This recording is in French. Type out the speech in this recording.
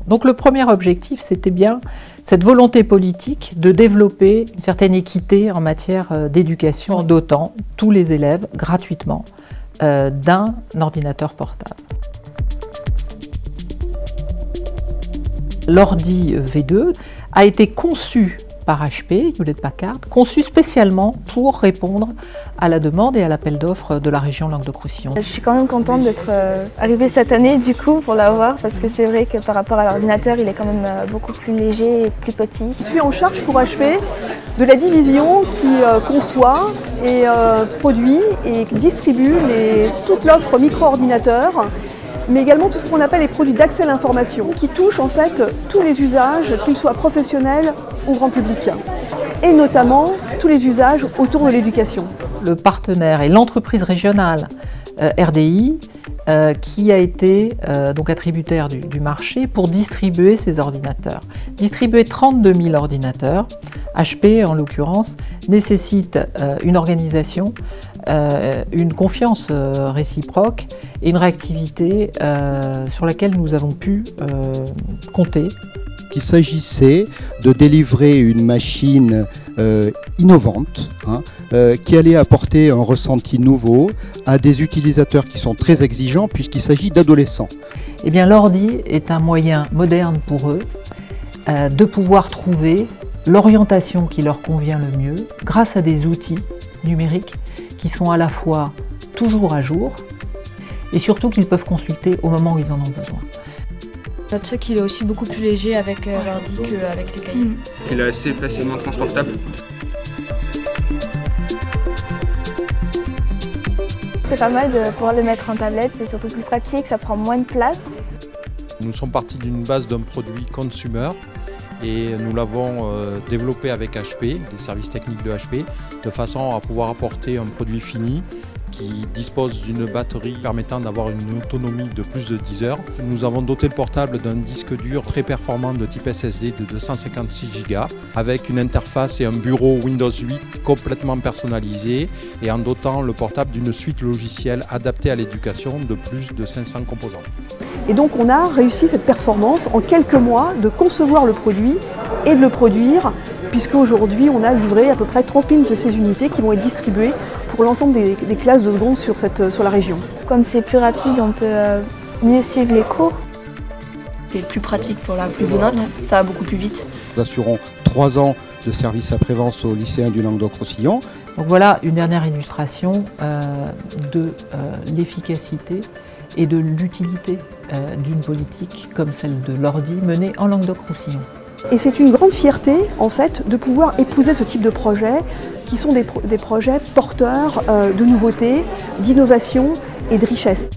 Donc le premier objectif, c'était bien cette volonté politique de développer une certaine équité en matière d'éducation en dotant tous les élèves gratuitement d'un ordinateur portable. L'ordi V2 a été conçu par HP, Hewlett-Packard, conçu spécialement pour répondre à la demande et à l'appel d'offres de la région Languedoc-Roussillon. Je suis quand même contente d'être arrivée cette année du coup pour l'avoir, parce que c'est vrai que par rapport à l'ordinateur, il est quand même beaucoup plus léger et plus petit. Je suis en charge pour HP de la division qui conçoit et produit et distribue toute l'offre micro-ordinateur, mais également tout ce qu'on appelle les produits d'accès à l'information, qui touchent en fait tous les usages, qu'ils soient professionnels ou grand public, et notamment tous les usages autour de l'éducation. Le partenaire est l'entreprise régionale RDI qui a été donc attributaire du marché pour distribuer ces ordinateurs. Distribuer 32 000 ordinateurs, HP en l'occurrence, nécessite une organisation, une confiance réciproque et une réactivité sur laquelle nous avons pu compter. Il s'agissait de délivrer une machine innovante, qui allait apporter un ressenti nouveau à des utilisateurs qui sont très exigeants puisqu'il s'agit d'adolescents. Eh bien, l'ordi est un moyen moderne pour eux de pouvoir trouver l'orientation qui leur convient le mieux grâce à des outils numériques qui sont à la fois toujours à jour et surtout qu'ils peuvent consulter au moment où ils en ont besoin. Je sais qu'il est aussi beaucoup plus léger avec l'ordi qu'avec les cahiers. Il est assez facilement transportable. C'est pas mal de pouvoir le mettre en tablette, c'est surtout plus pratique, ça prend moins de place. Nous sommes partis d'une base d'un produit consumer et nous l'avons développé avec HP, les services techniques de HP, de façon à pouvoir apporter un produit fini qui dispose d'une batterie permettant d'avoir une autonomie de plus de 10 heures. Nous avons doté le portable d'un disque dur très performant de type SSD de 256 Go avec une interface et un bureau Windows 8 complètement personnalisé et en dotant le portable d'une suite logicielle adaptée à l'éducation de plus de 500 composants. Et donc on a réussi cette performance en quelques mois de concevoir le produit et de le produire, puisqu'aujourd'hui on a livré à peu près 30 000 de ces unités qui vont être distribuées pour l'ensemble des classes de seconde sur la région. Comme c'est plus rapide, on peut mieux suivre les cours. C'est plus pratique pour la prise de notes, ça va beaucoup plus vite. Nous assurons 3 ans de service après-vente aux lycéens du Languedoc-Roussillon. Donc voilà une dernière illustration de l'efficacité et de l'utilité d'une politique comme celle de l'ordi menée en Languedoc-Roussillon. Et c'est une grande fierté en fait de pouvoir épouser ce type de projets qui sont des projets porteurs de nouveautés, d'innovation et de richesse.